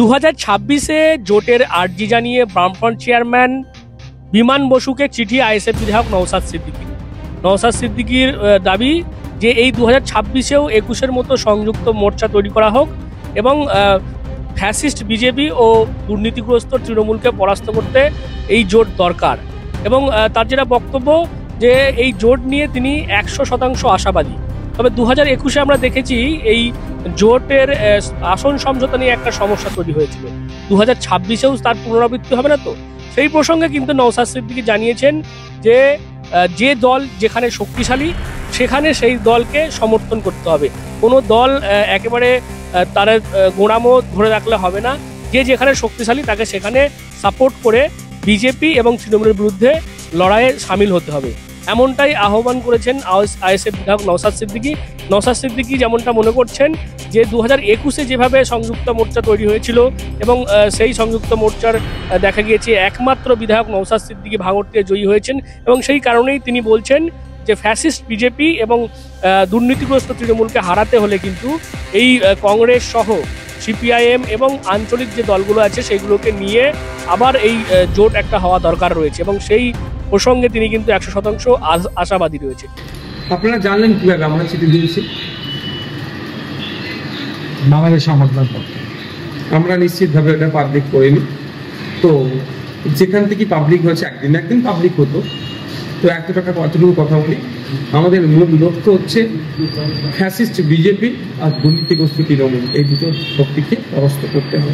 2026-এ জোটের আর্জি জানিয়ে বামফ্রন্ট চেয়ারম্যান বিমান বসুকে চিঠি আইএসএফ বিধায়ক নওশাদ সিদ্দিকীর দাবি যে এই 2026-এও 21-এর মতো সংযুক্ত মোর্চা তৈরি করা হোক এবং ফ্যাসিস্ট বিজেপি ও দুর্নীতিগ্রস্ত তৃণমূলকে পরাস্ত করতে এই জোট দরকার। এবং তার যেটা বক্তব্য যে এই জোট নিয়ে তিনি 100% আশাবাদী। তবে 2021-এ আমরা দেখেছি এই জোটের আসন সমঝোতা নিয়ে একটা সমস্যা তৈরি হয়েছিল। 2026-এও তার পুনরাবৃত্তি হবে না তো? সেই প্রসঙ্গে কিন্তু নওশাদ সিদ্দিকী জানিয়েছেন যে যে দল যেখানে শক্তিশালী সেখানে সেই দলকে সমর্থন করতে হবে, কোনো দল একেবারে তার গোড়ামো ধরে রাখলে হবে না, যে যেখানে শক্তিশালী তাকে সেখানে সাপোর্ট করে বিজেপি এবং তৃণমূলের বিরুদ্ধে লড়াইয়ে সামিল হতে হবে, এমনটাই আহ্বান করেছেন আইএসএফ বিধায়ক নওশাদ সিদ্দিকী। যেমনটা মনে করছেন যে 2021-এ যেভাবে সংযুক্ত মোর্চা তৈরি হয়েছিল এবং সেই সংযুক্ত মোর্চার দেখা গিয়েছে একমাত্র বিধায়ক নওশাদ সিদ্দিকী ভাঙড়তে জয়ী হয়েছেন এবং সেই কারণেই তিনি বলছেন যে ফ্যাসিস্ট বিজেপি এবং দুর্নীতিগ্রস্ত তৃণমূলকে হারাতে হলে কিন্তু এই কংগ্রেস সহ সিপিআইএম এবং আঞ্চলিক যে দলগুলো আছে সেইগুলোকে নিয়ে আবার এই জোট একটা হওয়া দরকার রয়েছে এবং সেই প্রসঙ্গে তিনি কিন্তু 100% আশাবাদী রয়েছে। আপনারা জানলেন কিভাবে আমরা চিঠি দিয়েছি? বাংলাদেশ সংবাদদাতা আমরা নিশ্চিতভাবে এটা পাবলিক করিনি। তো যেখান থেকে পাবলিক হয়েছে একদিন পাবলিক হতো। তো একটা কতটুকু কথা বলি, আমাদের মূল লক্ষ্য হচ্ছে ফ্যাসিস্ট বিজেপি আর দুর্নীতিগ্রস্ত তৃণমূল, এই দুটো শক্তিকে পরাস্ত করতে হবে।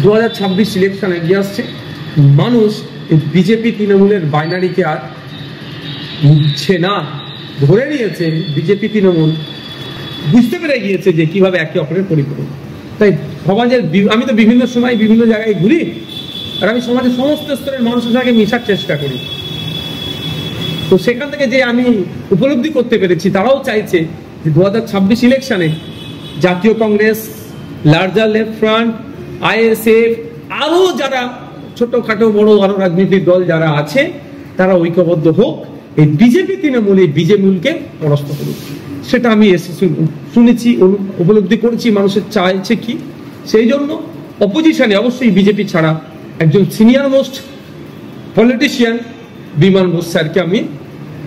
2026 ইলেকশন এগিয়ে আসছে, মানুষ বিজেপি তৃণমূলের বাইনারিকে আর বুঝছে না, ধরে নিয়েছে বিজেপি তৃণমূল বুঝতে পেরে গিয়েছে যে কিভাবে একে অপরের পরিপূরক। তাই সমাজের আমি তো বিভিন্ন সময় বিভিন্ন জায়গায় ঘুরি আর আমি সমাজের সমস্ত স্তরের মানুষের সঙ্গে মেশার চেষ্টা করি। তো সেখান থেকে যে আমি উপলব্ধি করতে পেরেছি তারাও চাইছে যে 2026 ইলেকশনে জাতীয় Congress, larger left front, ISF, আরো যারা ছোটখাটো বড় আরো রাজনৈতিক দল যারা আছে তারা ঐক্যবদ্ধ হোক, এই বিজেপি তৃণমূল এই বিজেমূলকে পরাস্ত করুক। সেটা আমি শুনেছি, উপলব্ধি করেছি মানুষের চাইছে কি। সেই জন্য অপোজিশনে অবশ্যই বিজেপি ছাড়া একজন সিনিয়র মোস্ট পলিটিশিয়ান বিমান বোস স্যারকে আমি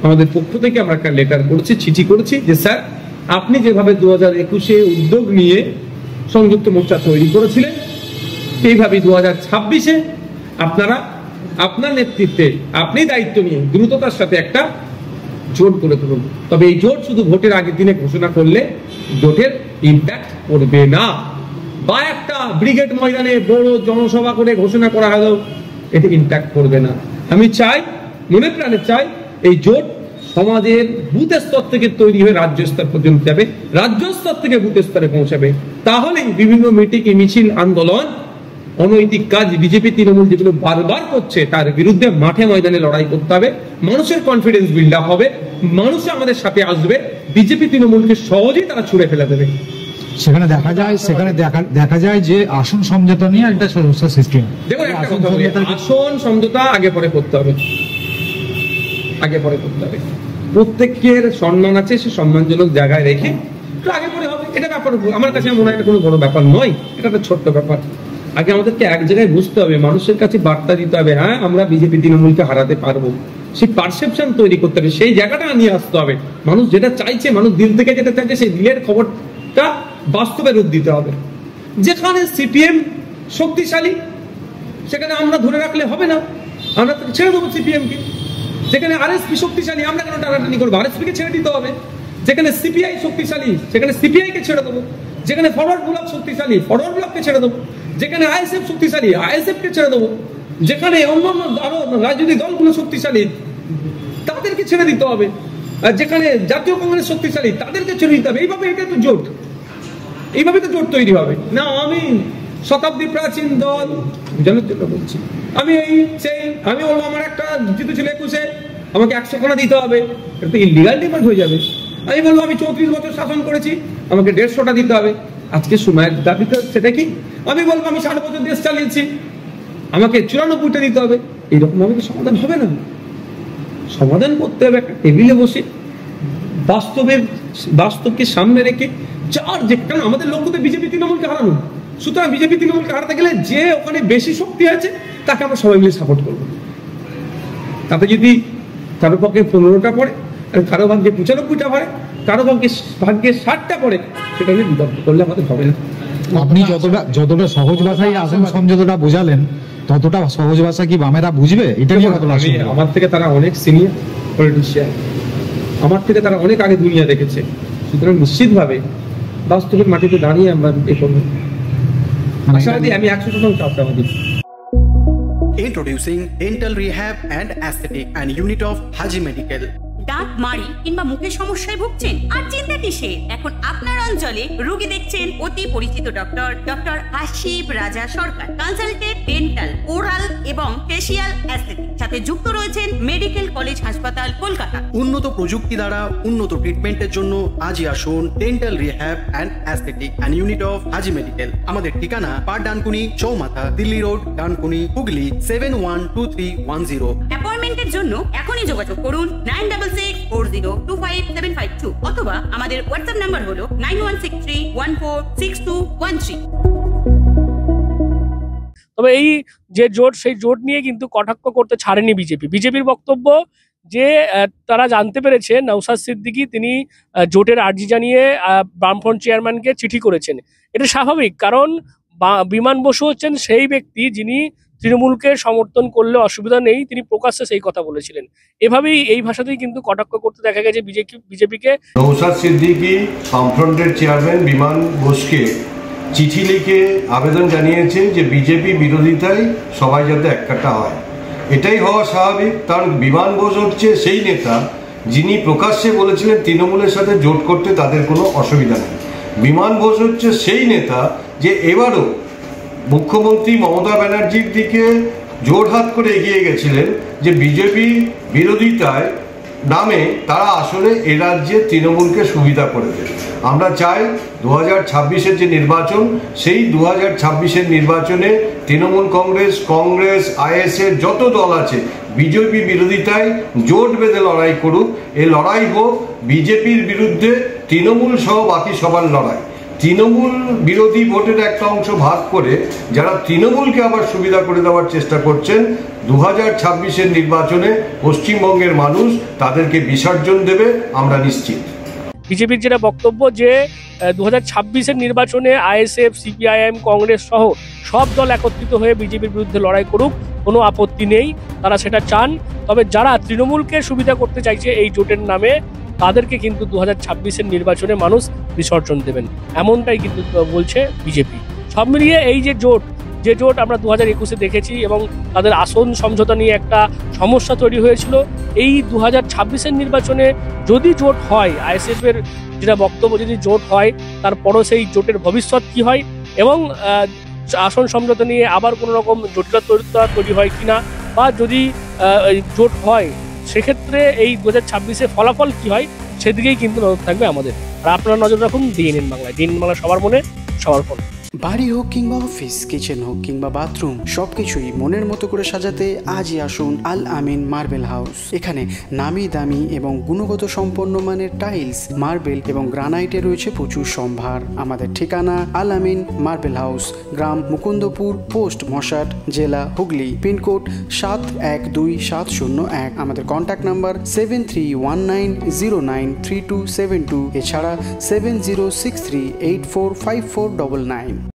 আমাদের পক্ষ থেকে আমরা একটা লেটার করেছি, চিঠি করেছি যে স্যার আপনি যেভাবে 2021-এ উদ্যোগ নিয়ে সংযুক্ত মোর্চা তৈরি করেছিলেন সেইভাবে 2026-এ আপনারা আপনার নেতৃত্বে আপনি দায়িত্ব নিয়ে দ্রুততার সাথে একটা জোট করে তুলুন। তবে এই জোট শুধু ভোটের আগের দিনে ঘোষণা করলে জোটের ইম্প্যাক্ট করবে না, বা একটা ব্রিগেড ময়দানে বড় জনসভা করে ঘোষণা করা হলেও এতে ইম্প্যাক্ট করবে না। আমি চাই, মনে প্রাণে চাই, এই জোট সমাজের বুথ স্তর থেকে তৈরি হয়ে রাজ্য স্তর পর্যন্ত যাবে, রাজ্য স্তর থেকে বুথ স্তরে পৌঁছাবে। তাহলেই বিভিন্ন মিটিং, মিছিল, আন্দোলন, অনৈতিক কাজ বিজেপি তৃণমূল যেগুলো বারবার করছে তার বিরুদ্ধে মাঠে ময়দানে লড়াই করতে হবে, মানুষের কনফিডেন্স বিল্ড আপ হবে, মানুষ আমাদের সাথে আসবে, বিজেপি তৃণমূলকে সহজেই তারা ছুড়ে ফেলে দেবে। সেখানে দেখা যায় যে আসন সমঝোতা নিয়ে একটা সমস্যা সৃষ্টি হয়। দেখুন একটা কথা বলি, আসন সমঝোতা আগে পরে করতে হবে, প্রত্যেকের সম্মান আছে, সে সম্মানজনক জায়গায় রেখে আগে পরে হবে। এটা ব্যাপার আমার কাছে মনে হয় কোনো বড় ব্যাপার নয়, এটা একটা ছোট্ট ব্যাপার। আগে আমাদেরকে এক জায়গায় বুঝতে হবে, মানুষের কাছে বার্তা দিতে হবে, হ্যাঁ আমরা বিজেপি তৃণমূলকে হারাতে পারবো, সেই পারসেপশন তৈরি করতে হবে, সেই জায়গাটা নিয়ে আসতে হবে। মানুষ যেটা চাইছে, মানুষ দিল থেকে যেটা চাইছে, সেই দিলের খবরটা বাস্তবে রূপ দিতে হবে। যেখানে সিপিএম শক্তিশালী সেখানে আমরা ধরে রাখলে হবে না, আমরা ছেড়ে দেবো সিপিএম কে। যেখানে আরএসপি শক্তিশালী আমরা কেন টানাটানি করবো, আরএসপি কে ছেড়ে দিতে হবে। যেখানে সিপিআই শক্তিশালী সেখানে সিপিআই কে ছেড়ে দেবো। যেখানে ফরওয়ার্ড ব্লক শক্তিশালী ফরওয়ার্ড ব্লককে ছেড়ে দেবো। যেখানে আইএসএফ শক্তিশালী আইএসএফ কে ছেড়ে দেবো। যেখানে অন্যান্য আরো রাজনৈতিক দলগুলো শক্তিশালী তাদেরকে ছেড়ে দিতে হবে। আর যেখানে জাতীয় কংগ্রেস শক্তিশালী তাদেরকে ছেড়ে দিতে হবে। এইভাবে এটা তো জোট, এইভাবে তো জোট তৈরি হবে না। আমি শতাব্দী প্রাচীন দল জানার জন্য বলছি, আমি বলবো আমার একটা জিতেছিল 21-এ, আমাকে 100 খানা দিতে হবে, এটা তো ইলিগাল ডিমান্ড হয়ে যাবে। আমি বলবো আমি 34 বছর শাসন করেছি, আমাকে 150টা দিতে হবে, আজকে সময়ের দাবিতে সেটা কি। আমি বলবো আমি 60 বছর দেশ চালিয়েছি, আমাকে 94টা দিতে হবে। এইরকম ভাবে সমাধান হবে না, সমাধান করতে হবে একটা টেবিলে বসে, বাস্তবকে সামনে রেখে। কারণ আমাদের লক্ষ্য তো বিজেপি তৃণমূলকে হারানো, সুতরাং বিজেপি তৃণমূলকে হারাতে গেলে যে ওখানে বেশি শক্তি আছে তাকে আমরা সবাই মিলে সাপোর্ট করবো। তাতে যদি কারো পক্ষে 15টা পড়ে, কারো ভাগ্যে 95টা পড়ে, কারো ভাগ্যে 60টা পড়ে, সেটা নিয়ে বিতর্ক করলে আমাদের হবে না। আপনি যতটা সহজ ভাষায় আসন সমঝোতাটা বোঝালেন, ততটা সহজ ভাষা কি বামেরা বুঝবে? এটা নিয়ে কতটা আমার থেকে তারা অনেক সিনিয়র পলিটিশিয়ান, আমার থেকে তারা অনেক আগে দুনিয়া দেখেছে, সুতরাং নিশ্চিতভাবে বাস্তবের মাটিতে দাঁড়িয়ে আমরা এ করবো। আশাবাদী, আমি 100% আশাবাদী। Introducing Dental Rehab and Aesthetic and Unit of Haji Medical. দাঁত মাড়ি কিংবা মুখের সমস্যায় ভুগছেন? আর চিন্তা কিসের? এখন আপনার অঞ্চলে রোগী দেখছেন অতি পরিচিত ডক্টর আশিফ রাজা সরকার। কনসালটেন্ট ডেন্টাল, ওরাল এবং ফেসিয়াল অ্যাস্থেটিক, সাথে যুক্ত রয়েছেন মেডিকেল কলেজ হাসপাতাল কলকাতা। উন্নত প্রযুক্তি দ্বারা উন্নত ট্রিটমেন্টের জন্য আজই আসুন dental rehab and aesthetic and unit of Haji medical. আমাদের ঠিকানা পার ডানকুনি চৌমাথা, দিল্লি রোড, ডানকুনি, হুগলি 712310। অ্যাপয়েন্টমেন্টের জন্য এখনই যোগাযোগ করুন 9640257552 অথবা আমাদের হোয়াটসঅ্যাপ নাম্বার হলো 9163146213। তবে এই যে জোট, সেই জোট নিয়ে কিন্তু কটাক্ষ করতে ছাড়েনি বিজেপির বক্তব্য যে তারা জানতে পেরেছে নওশাদ সিদ্দিকী তিনি জোটের আর্জি জানিয়ে বামফ্রন্ট চেয়ারম্যানকে চিঠি করেছেন। এটা স্বাভাবিক, কারণ বিমান বসু হচ্ছেন সেই ব্যক্তি যিনি তৃণমূলকে সমর্থন করলে অসুবিধা নেই, তিনি প্রকাশ্যে সেই কথা বলেছিলেন। এভাবেই এই ভাষাতেই কিন্তু কটাক্ষ করতে দেখা গেছে বিজেপিকে। নওশাদ সিদ্দিকী বামফ্রন্টের চেয়ারম্যান বিমান বোসকে চিঠি লিখে আবেদন জানিয়েছেন যে বিজেপি বিরোধিতায় সবাই যাতে এককাট্টা হয়। এটাই হওয়া স্বাভাবিক, কারণ বিমান বোস হচ্ছে সেই নেতা যিনি প্রকাশ্যে বলেছিলেন তৃণমূলের সাথে জোট করতে তাদের কোনো অসুবিধা নেই। বিমান বোস হচ্ছে সেই নেতা যে এবারও মুখ্যমন্ত্রী মমতা ব্যানার্জির দিকে জোড়হাত করে এগিয়ে গেছিলেন যে বিজেপি বিরোধিতায় নামে তারা আসলে এ রাজ্যে তৃণমূলকে সুবিধা করে দেবে। আমরা চাই 2026-এর যে নির্বাচন, সেই 2026-এর নির্বাচনে তৃণমূল কংগ্রেস আইএসএর যত দল আছে বিজেপি বিরোধিতায় জোট বেঁধে লড়াই করুক। এই লড়াই হোক বিজেপির বিরুদ্ধে তৃণমূল সহ বাকি সবার লড়াই। তৃণমূল বিরোধী ভোটের একটা অংশ ভাগ করে যারা তৃণমূলকে আবার সুবিধা করে দেওয়ার চেষ্টা করছেন, 2026-এর নির্বাচনে পশ্চিমবঙ্গের মানুষ তাদেরকে বিসর্জন দেবে, আমরা নিশ্চিত। বিজেপির যেটা বক্তব্য যে 2026-এর নির্বাচনে আইএসএফ, সিপিআইএম, কংগ্রেস সহ সব দল একত্রিত হয়ে বিজেপির বিরুদ্ধে লড়াই করুক, কোনো আপত্তি নেই, তারা সেটা চান। তবে যারা তৃণমূলকে সুবিধা করতে চাইছে এই জোটের নামে, তাদেরকে কিন্তু 2026-এর নির্বাচনে মানুষ বিসর্জন দেবেন, এমনটাই কিন্তু বলছে বিজেপি। সব মিলিয়ে এই যে জোট আমরা 2021-এ দেখেছি এবং তাদের আসন সমঝোতা নিয়ে একটা সমস্যা তৈরি হয়েছিল। এই 2026-এর নির্বাচনে যদি জোট হয়, আইএসএফের যেটা বক্তব্য, যদি জোট হয় তারপরও সেই জোটের ভবিষ্যৎ কি হয় এবং আসন সমঝোতা নিয়ে আবার কোনো রকম জটিলতা তৈরি হয় কিনা, বা যদি জোট হয় সেক্ষেত্রে এই 2026-এ ফলাফল কি হয় সেদিকেই কিন্তু নজর থাকবে আমাদের। আর আপনারা নজর রাখুন ডিএনএন বাংলায়। ডিএনএন বাংলা সবার মনে, সবার ফোন। বাড়ি হোক কিংবা অফিস, কিচেন হোক কিংবা বাথরুম, সবকিছুই মনের মতো করে সাজাতে আজই আসুন আল আমিন মার্বেল হাউস। এখানে নামি দামি এবং গুণগত সম্পন্ন মানের টাইলস, মার্বেল এবং গ্রানাইটে রয়েছে প্রচুর সম্ভার। আমাদের ঠিকানা আল আমিন মার্বেল হাউস, গ্রাম মুকুন্দপুর, পোস্ট মশাট, জেলা হুগলি, পিনকোড 712701। আমাদের কন্ট্যাক্ট নাম্বার 7319093272, এছাড়া 7063845499।